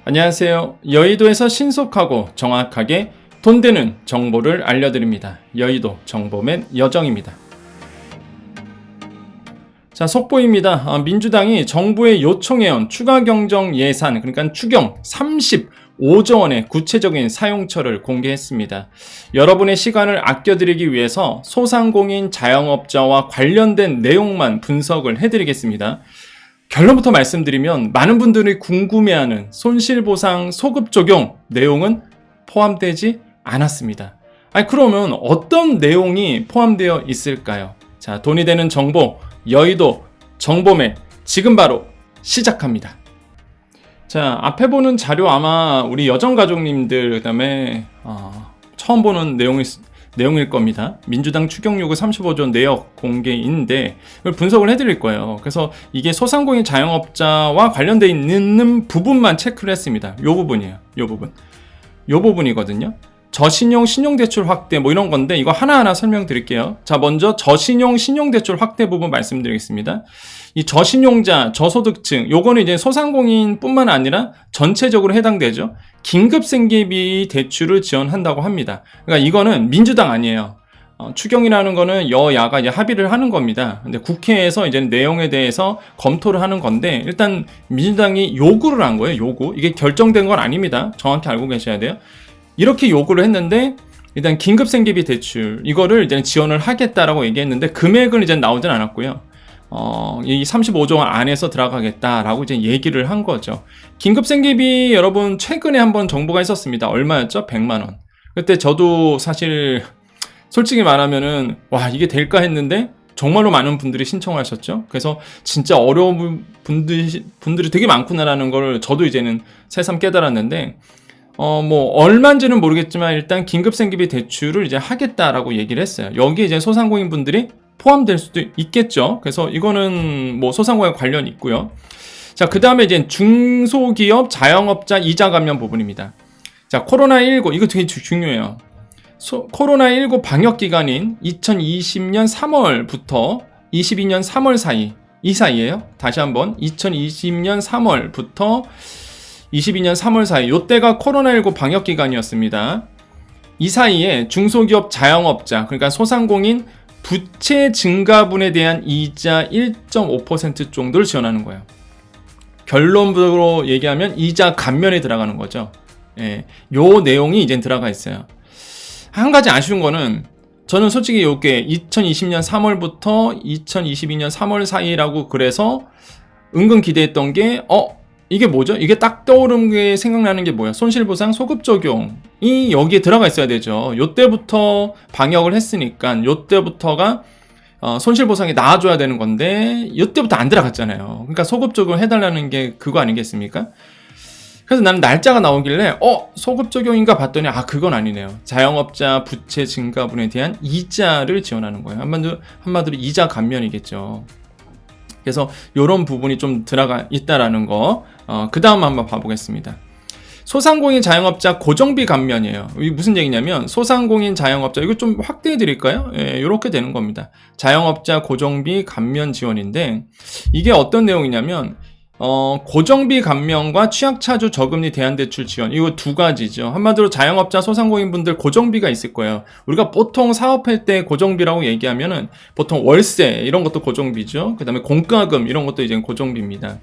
안녕하세요. 여의도에서 신속하고 정확하게 돈 되는 정보를 알려드립니다. 여의도 정보맨 여정입니다. 자, 속보입니다. 민주당이 정부에 요청해온 추가 경정 예산, 그러니까 추경 35조 원의 구체적인 사용처를 공개했습니다. 여러분의 시간을 아껴드리기 위해서 소상공인 자영업자와 관련된 내용만 분석을 해드리겠습니다. 결론부터 말씀드리면 많은 분들이 궁금해하는 손실보상 소급 적용 내용은 포함되지 않았습니다. 그러면 어떤 내용이 포함되어 있을까요? 자, 돈이 되는 정보, 여의도 정보맨 지금 바로 시작합니다. 자, 앞에 보는 자료 아마 우리 여정가족님들 그다음에 처음 보는 내용일 겁니다. 민주당 추경 요구 35조 내역 공개인데 이걸 분석을 해드릴 거예요. 그래서 이게 소상공인 자영업자와 관련되어 있는 부분만 체크를 했습니다. 요 부분이에요. 요 부분이거든요. 저신용 신용대출 확대 뭐 이런 건데 이거 하나하나 설명드릴게요. 자, 먼저 저신용 신용대출 확대 부분 말씀드리겠습니다. 이 저신용자, 저소득층 요거는 이제 소상공인 뿐만 아니라 전체적으로 해당되죠. 긴급생계비 대출을 지원한다고 합니다. 그러니까 이거는 민주당 아니에요. 추경이라는 거는 여야가 이제 합의를 하는 겁니다. 근데 국회에서 이제 내용에 대해서 검토를 하는 건데 일단 민주당이 요구를 한 거예요. 요구. 이게 결정된 건 아닙니다. 정확히 알고 계셔야 돼요. 이렇게 요구를 했는데 일단 긴급생계비 대출 이거를 이제 지원을 하겠다라고 얘기했는데 금액은 이제 나오진 않았고요. 이 35조 원 안에서 들어가겠다라고 이제 얘기를 한 거죠. 긴급생계비 여러분 최근에 한번 정보가 있었습니다. 얼마였죠? 100만 원. 그때 저도 사실 솔직히 말하면은 와 이게 될까 했는데 정말로 많은 분들이 신청하셨죠. 그래서 진짜 어려운 분들이 되게 많구나라는 걸 저도 이제는 새삼 깨달았는데 뭐 얼마인지는 모르겠지만 일단 긴급생계비 대출을 이제 하겠다라고 얘기를 했어요. 여기에 이제 소상공인 분들이 포함될 수도 있겠죠. 그래서 이거는 뭐 소상공인 관련 있고요. 자, 그 다음에 이제 중소기업 자영업자 이자 감면 부분입니다. 자, 코로나19 이거 되게 중요해요. 코로나19 방역 기간인 2020년 3월부터 22년 3월 사이 이 사이에요. 다시 한번 2020년 3월부터 22년 3월 사이 요때가 코로나19 방역 기간이었습니다. 이 사이에 중소기업 자영업자 그러니까 소상공인 부채 증가분에 대한 이자 1.5% 정도를 지원하는 거예요. 결론부로 얘기하면 이자 감면에 들어가는 거죠. 예, 요 내용이 이제 들어가 있어요. 한 가지 아쉬운 거는 저는 솔직히 요게 2020년 3월부터 2022년 3월 사이라고 그래서 은근 기대했던 게 이게 뭐죠? 이게 딱 떠오르는 게 생각나는 게 뭐야? 손실보상 소급 적용이 여기에 들어가 있어야 되죠. 요때부터 방역을 했으니까 요때부터가 손실보상이 나와줘야 되는 건데 요때부터 안 들어갔잖아요. 그러니까 소급 적용 해달라는 게 그거 아니겠습니까? 그래서 나는 날짜가 나오길래 소급 적용인가 봤더니 그건 아니네요. 자영업자 부채 증가분에 대한 이자를 지원하는 거예요. 한마디로 이자 감면이겠죠. 그래서 이런 부분이 좀 들어가 있다라는 거. 그 다음 한번 봐보겠습니다. 소상공인 자영업자 고정비 감면이에요. 이게 무슨 얘기냐면 소상공인 자영업자 이거 좀 확대해 드릴까요? 예, 이렇게 되는 겁니다. 자영업자 고정비 감면 지원인데 이게 어떤 내용이냐면 고정비 감면과 취약차주 저금리 대안대출 지원 이거 두 가지죠. 한마디로 자영업자 소상공인분들 고정비가 있을 거예요. 우리가 보통 사업할 때 고정비라고 얘기하면은 보통 월세 이런 것도 고정비죠. 그 다음에 공과금 이런 것도 이제 고정비입니다.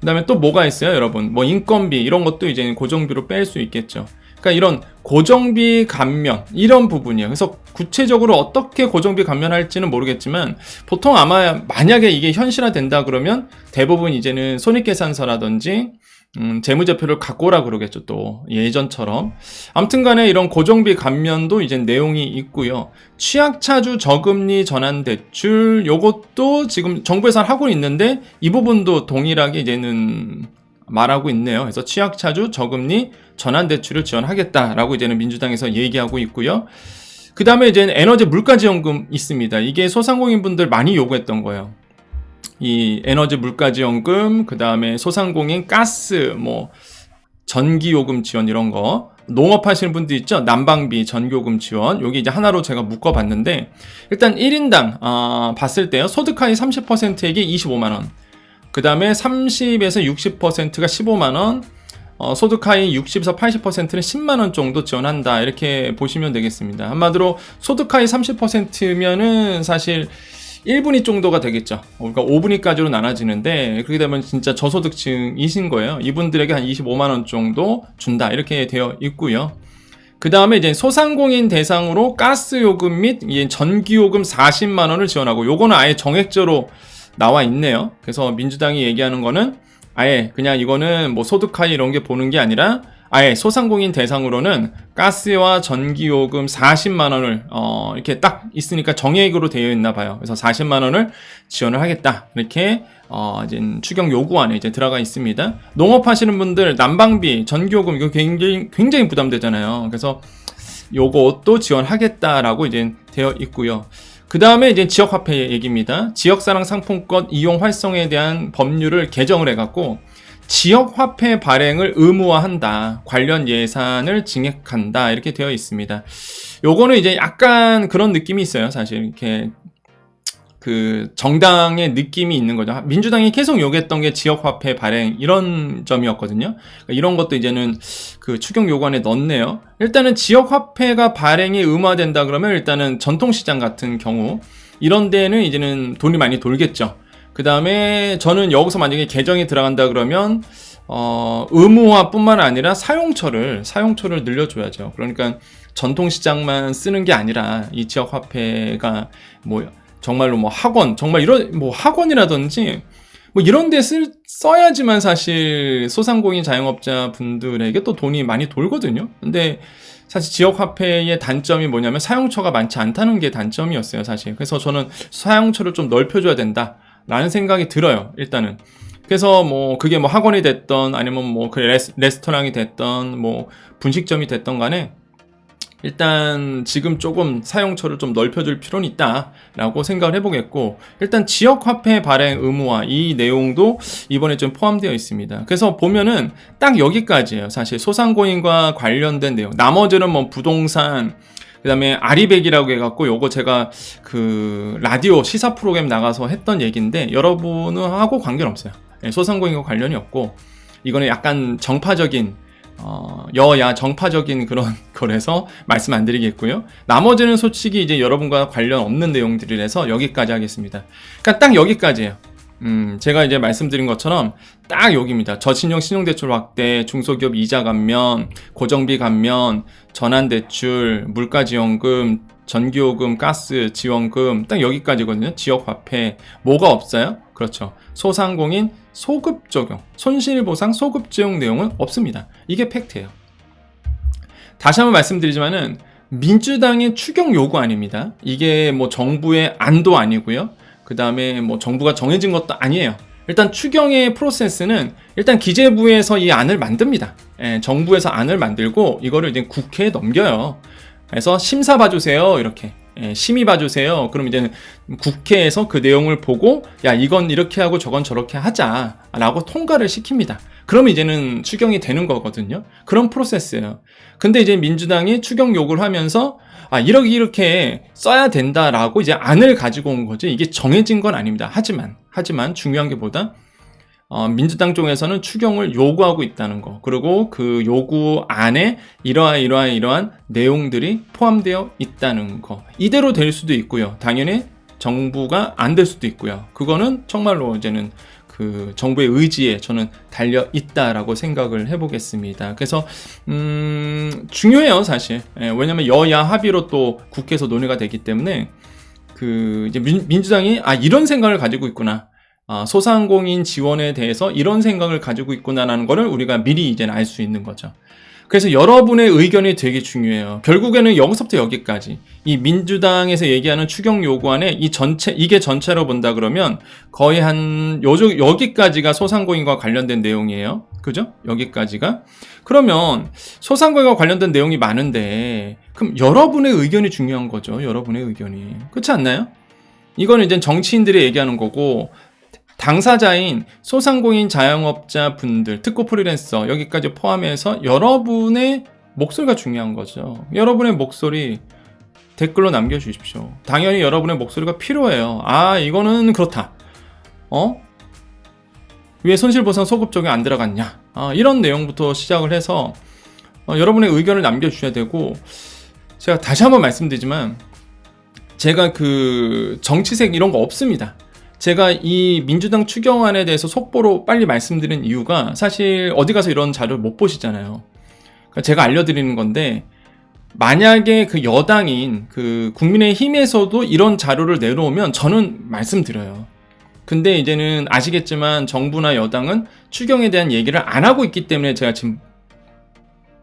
그 다음에 또 뭐가 있어요 여러분? 뭐 인건비 이런 것도 이제 고정비로 뺄 수 있겠죠. 그러니까 이런 고정비 감면 이런 부분이에요. 그래서 구체적으로 어떻게 고정비 감면할지는 모르겠지만 보통 아마 만약에 이게 현실화된다 그러면 대부분 이제는 손익계산서라든지 재무제표를 갖고 오라 그러겠죠. 또 예전처럼 아무튼 간에 이런 고정비 감면도 이제 내용이 있고요. 취약차주 저금리 전환대출 요것도 지금 정부에서 하고 있는데 이 부분도 동일하게 이제는 말하고 있네요. 그래서 취약차주 저금리 전환대출을 지원하겠다라고 이제는 민주당에서 얘기하고 있고요. 그 다음에 이제 에너지 물가지원금 있습니다. 이게 소상공인분들 많이 요구했던 거예요. 이 에너지 물가지원금, 그 다음에 소상공인 가스, 뭐 전기요금 지원 이런 거, 농업 하시는 분들 있죠? 난방비, 전기요금 지원. 여기 이제 하나로 제가 묶어봤는데 일단 1인당 봤을 때요. 소득 하위 30%에게 25만 원. 그 다음에 30에서 60%가 15만 원. 소득 하위 60에서 80%는 10만원 정도 지원한다. 이렇게 보시면 되겠습니다. 한마디로 소득 하위 30%면은 사실 1분위 정도가 되겠죠. 그러니까 5분위까지로 나눠지는데, 그렇게 되면 진짜 저소득층이신 거예요. 이분들에게 한 25만원 정도 준다. 이렇게 되어 있고요. 그 다음에 이제 소상공인 대상으로 가스요금 및 전기요금 40만원을 지원하고, 요거는 아예 정액제로 나와 있네요. 그래서 민주당이 얘기하는 거는 아예 그냥 이거는 뭐 소득 하위 이런 게 보는 게 아니라 아예 소상공인 대상으로는 가스와 전기요금 40만원을 이렇게 딱 있으니까 정액으로 되어 있나 봐요. 그래서 40만원을 지원을 하겠다. 이렇게 이제 추경 요구안에 이제 들어가 있습니다. 농업하시는 분들 난방비, 전기요금 이거 굉장히 부담되잖아요. 그래서 요것도 지원하겠다라고 이제 되어 있고요. 그 다음에 이제 지역화폐 얘기입니다. 지역사랑 상품권 이용 활성에 대한 법률을 개정을 해갖고 지역화폐 발행을 의무화한다. 관련 예산을 증액한다. 이렇게 되어 있습니다. 요거는 이제 약간 그런 느낌이 있어요. 사실 이렇게 그 정당의 느낌이 있는 거죠. 민주당이 계속 요구했던 게 지역화폐 발행 이런 점이었거든요. 그러니까 이런 것도 이제는 그 추경 요구안에 넣었네요. 일단은 지역화폐가 발행이 의무화된다 그러면 일단은 전통시장 같은 경우 이런 데는 이제는 돈이 많이 돌겠죠. 그 다음에 저는 여기서 만약에 개정이 들어간다 그러면 의무화뿐만 아니라 사용처를 늘려줘야죠. 그러니까 전통시장만 쓰는 게 아니라 이 지역화폐가 뭐 정말로 뭐 학원, 정말 이런 뭐 학원이라든지 뭐 이런 데 써야지만 사실 소상공인 자영업자 분들에게 또 돈이 많이 돌거든요. 근데 사실 지역화폐의 단점이 뭐냐면 사용처가 많지 않다는 게 단점이었어요, 사실. 그래서 저는 사용처를 좀 넓혀줘야 된다라는 생각이 들어요, 일단은. 그래서 뭐 그게 뭐 학원이 됐던 아니면 뭐 그 레스토랑이 됐던 뭐 분식점이 됐던 간에 일단 지금 조금 사용처를 좀 넓혀줄 필요는 있다라고 생각을 해보겠고, 일단 지역화폐 발행 의무화 이 내용도 이번에 좀 포함되어 있습니다. 그래서 보면은 딱 여기까지예요. 사실 소상공인과 관련된 내용. 나머지는 뭐 부동산, 그 다음에 아리백이라고 해갖고 요거 제가 그 라디오 시사 프로그램 나가서 했던 얘기인데 여러분은 하고 관계는 없어요. 소상공인과 관련이 없고, 이거는 약간 정파적인 여야 정파적인 그런 거라서 말씀 안 드리겠고요. 나머지는 솔직히 이제 여러분과 관련 없는 내용들이라서 여기까지 하겠습니다. 그러니까 딱 여기까지예요. 제가 이제 말씀드린 것처럼 딱 여기입니다. 저신용 신용대출 확대, 중소기업 이자 감면, 고정비 감면, 전환대출, 물가지원금, 전기요금, 가스 지원금 딱 여기까지거든요. 지역화폐 뭐가 없어요? 그렇죠. 소상공인 소급 적용, 손실보상 소급 적용 내용은 없습니다. 이게 팩트예요. 다시 한번 말씀드리지만은 민주당의 추경 요구 아닙니다. 이게 뭐 정부의 안도 아니고요. 그 다음에 뭐 정부가 정해진 것도 아니에요. 일단 추경의 프로세스는 일단 기재부에서 이 안을 만듭니다. 정부에서 안을 만들고 이거를 이제 국회에 넘겨요. 그래서 심사 봐주세요. 이렇게. 심의 봐주세요. 그럼 이제 국회에서 그 내용을 보고 야 이건 이렇게 하고 저건 저렇게 하자 라고 통과를 시킵니다. 그럼 이제는 추경이 되는 거거든요. 그런 프로세스예요. 근데 이제 민주당이 추경 요구를 하면서 이렇게 써야 된다라고 이제 안을 가지고 온 거지 이게 정해진 건 아닙니다. 하지만 중요한 게 뭐다? 민주당 쪽에서는 추경을 요구하고 있다는 거, 그리고 그 요구 안에 이러한 내용들이 포함되어 있다는 거. 이대로 될 수도 있고요. 당연히 정부가 안 될 수도 있고요. 그거는 정말로 이제는 그 정부의 의지에 저는 달려 있다라고 생각을 해보겠습니다. 그래서 중요해요, 사실. 왜냐면 여야 합의로 또 국회에서 논의가 되기 때문에 그 이제 민주당이 이런 생각을 가지고 있구나. 소상공인 지원에 대해서 이런 생각을 가지고 있구나라는 거를 우리가 미리 이제는 알 수 있는 거죠. 그래서 여러분의 의견이 되게 중요해요. 결국에는 여기서부터 여기까지 이 민주당에서 얘기하는 추경 요구안에 이게 전체로 본다 그러면 거의 한 여기까지가 소상공인과 관련된 내용이에요. 그죠? 여기까지가. 그러면 소상공인과 관련된 내용이 많은데 그럼 여러분의 의견이 중요한 거죠. 여러분의 의견이. 그렇지 않나요? 이거는 이제 정치인들이 얘기하는 거고, 당사자인 소상공인 자영업자 분들, 특고 프리랜서 여기까지 포함해서 여러분의 목소리가 중요한 거죠. 여러분의 목소리 댓글로 남겨주십시오. 당연히 여러분의 목소리가 필요해요. 이거는 그렇다. 왜 손실보상 소급 적용 안 들어갔냐? 이런 내용부터 시작을 해서 여러분의 의견을 남겨주셔야 되고, 제가 다시 한번 말씀드리지만 제가 그 정치색 이런 거 없습니다. 제가 이 민주당 추경안에 대해서 속보로 빨리 말씀드린 이유가 사실 어디 가서 이런 자료를 못 보시잖아요. 그러니까 제가 알려드리는 건데, 만약에 그 여당인 그 국민의힘에서도 이런 자료를 내놓으면 저는 말씀드려요. 근데 이제는 아시겠지만 정부나 여당은 추경에 대한 얘기를 안 하고 있기 때문에 제가 지금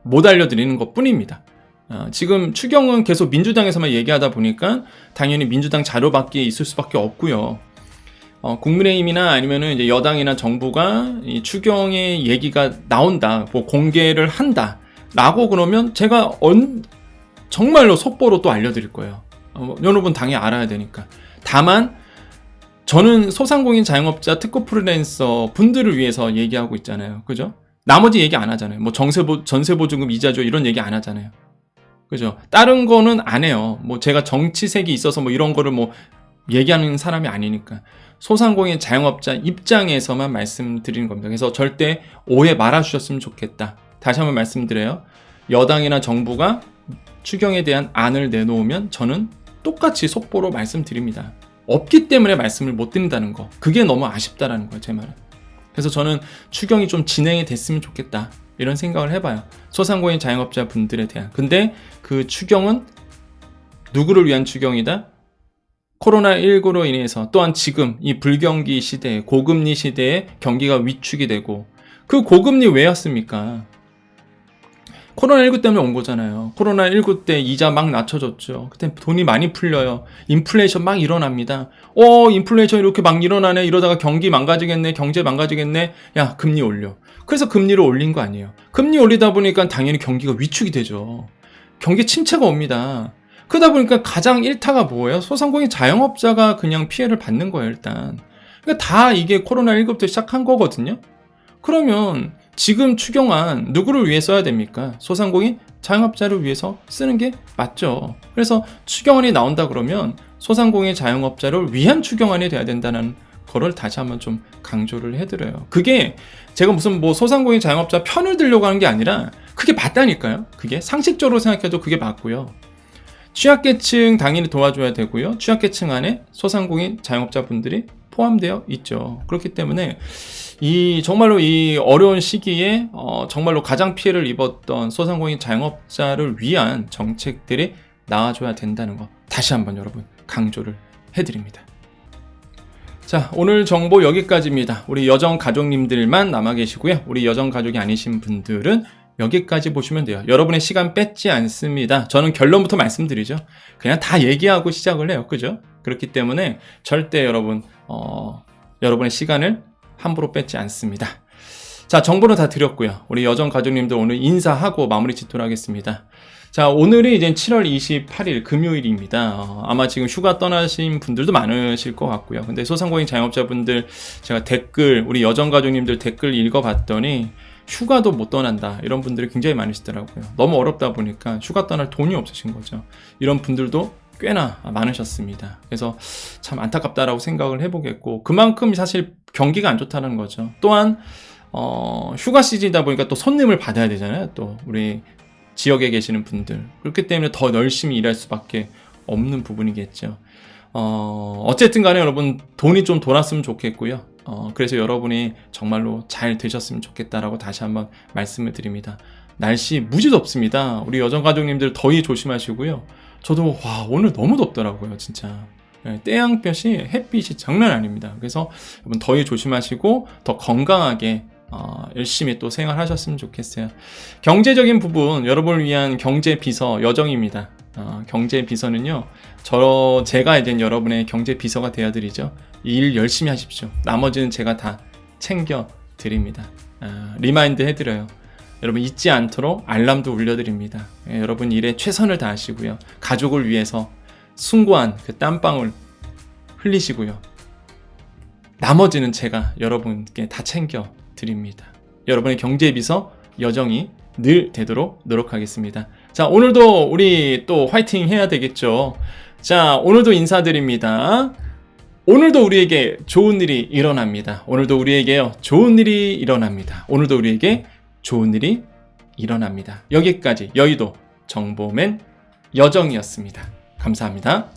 못 알려드리는 것 뿐입니다. 지금 추경은 계속 민주당에서만 얘기하다 보니까 당연히 민주당 자료밖에 있을 수밖에 없고요. 국민의힘이나 아니면은 이제 여당이나 정부가 이 추경의 얘기가 나온다, 뭐 공개를 한다 라고 그러면 제가 정말로 속보로 또 알려드릴 거예요. 여러분 당연히 알아야 되니까. 다만 저는 소상공인 자영업자 특허 프리랜서 분들을 위해서 얘기하고 있잖아요. 그죠? 나머지 얘기 안 하잖아요. 뭐 전세보증금 이자죠 이런 얘기 안 하잖아요. 그죠? 다른 거는 안 해요. 뭐 제가 정치색이 있어서 뭐 이런 거를 뭐 얘기하는 사람이 아니니까. 소상공인 자영업자 입장에서만 말씀드리는 겁니다. 그래서 절대 오해 말아주셨으면 좋겠다. 다시 한번 말씀드려요. 여당이나 정부가 추경에 대한 안을 내놓으면 저는 똑같이 속보로 말씀드립니다. 없기 때문에 말씀을 못 드린다는 거. 그게 너무 아쉽다라는 거예요, 제 말은. 그래서 저는 추경이 좀 진행이 됐으면 좋겠다. 이런 생각을 해봐요. 소상공인 자영업자 분들에 대한. 근데 그 추경은 누구를 위한 추경이다? 코로나19로 인해서 또한 지금 이 불경기 시대에 고금리 시대에 경기가 위축이 되고, 그 고금리 왜 왔습니까? 코로나19 때문에 온 거잖아요. 코로나19 때 이자 막 낮춰졌죠. 그때 돈이 많이 풀려요. 인플레이션 막 일어납니다. 인플레이션 이렇게 막 일어나네. 이러다가 경기 망가지겠네. 경제 망가지겠네. 야, 금리 올려. 그래서 금리를 올린 거 아니에요. 금리 올리다 보니까 당연히 경기가 위축이 되죠. 경기 침체가 옵니다. 그러다 보니까 가장 일타가 뭐예요? 소상공인 자영업자가 그냥 피해를 받는 거예요, 일단. 그러니까 다 이게 코로나19부터 시작한 거거든요. 그러면 지금 추경안 누구를 위해 써야 됩니까? 소상공인 자영업자를 위해서 쓰는 게 맞죠. 그래서 추경안이 나온다 그러면 소상공인 자영업자를 위한 추경안이 돼야 된다는 거를 다시 한번 좀 강조를 해드려요. 그게 제가 무슨 뭐 소상공인 자영업자 편을 들려고 하는 게 아니라 그게 맞다니까요. 그게 상식적으로 생각해도 그게 맞고요. 취약계층 당연히 도와줘야 되고요. 취약계층 안에 소상공인 자영업자분들이 포함되어 있죠. 그렇기 때문에 정말로 이 어려운 시기에 정말로 가장 피해를 입었던 소상공인 자영업자를 위한 정책들이 나와줘야 된다는 거 다시 한번 여러분 강조를 해드립니다. 자, 오늘 정보 여기까지입니다. 우리 여정 가족님들만 남아 계시고요. 우리 여정 가족이 아니신 분들은 여기까지 보시면 돼요. 여러분의 시간 뺏지 않습니다. 저는 결론부터 말씀드리죠. 그냥 다 얘기하고 시작을 해요. 그죠? 그렇기 때문에 절대 여러분의 시간을 함부로 뺏지 않습니다. 자, 정보는 다 드렸고요. 우리 여정 가족님들 오늘 인사하고 마무리 짓도록 하겠습니다. 자, 오늘이 이제 7월 28일 금요일입니다. 아마 지금 휴가 떠나신 분들도 많으실 것 같고요. 근데 소상공인 자영업자분들 제가 우리 여정 가족님들 댓글 읽어봤더니 휴가도 못 떠난다 이런 분들이 굉장히 많으시더라고요. 너무 어렵다 보니까 휴가 떠날 돈이 없으신 거죠. 이런 분들도 꽤나 많으셨습니다. 그래서 참 안타깝다라고 생각을 해보겠고, 그만큼 사실 경기가 안 좋다는 거죠. 또한 휴가 시즌이다 보니까 또 손님을 받아야 되잖아요. 또 우리 지역에 계시는 분들. 그렇기 때문에 더 열심히 일할 수밖에 없는 부분이겠죠. 어쨌든 간에 여러분 돈이 좀 돌았으면 좋겠고요. 그래서 여러분이 정말로 잘 되셨으면 좋겠다라고 다시 한번 말씀을 드립니다. 날씨 무지 덥습니다. 우리 여정가족님들 더위 조심하시고요. 저도 오늘 너무 덥더라고요, 진짜. 태양볕이 햇빛이 장난 아닙니다. 그래서 여러분 더위 조심하시고 더 건강하게 열심히 또 생활하셨으면 좋겠어요. 경제적인 부분 여러분을 위한 경제 비서 여정입니다. 경제 비서는요, 제가 이제 여러분의 경제 비서가 되어드리죠. 일 열심히 하십시오. 나머지는 제가 다 챙겨 드립니다. 리마인드 해드려요. 여러분 잊지 않도록 알람도 울려드립니다. 여러분 일에 최선을 다하시고요. 가족을 위해서 숭고한 그 땀방울 흘리시고요. 나머지는 제가 여러분께 다 챙겨 드립니다. 여러분의 경제비서 여정이 늘 되도록 노력하겠습니다. 자, 오늘도 우리 또 화이팅 해야 되겠죠. 자, 오늘도 인사드립니다. 오늘도 우리에게 좋은 일이 일어납니다. 오늘도 우리에게요, 좋은 일이 일어납니다. 오늘도 우리에게 좋은 일이 일어납니다. 여기까지 여의도 정보맨 여정이었습니다. 감사합니다.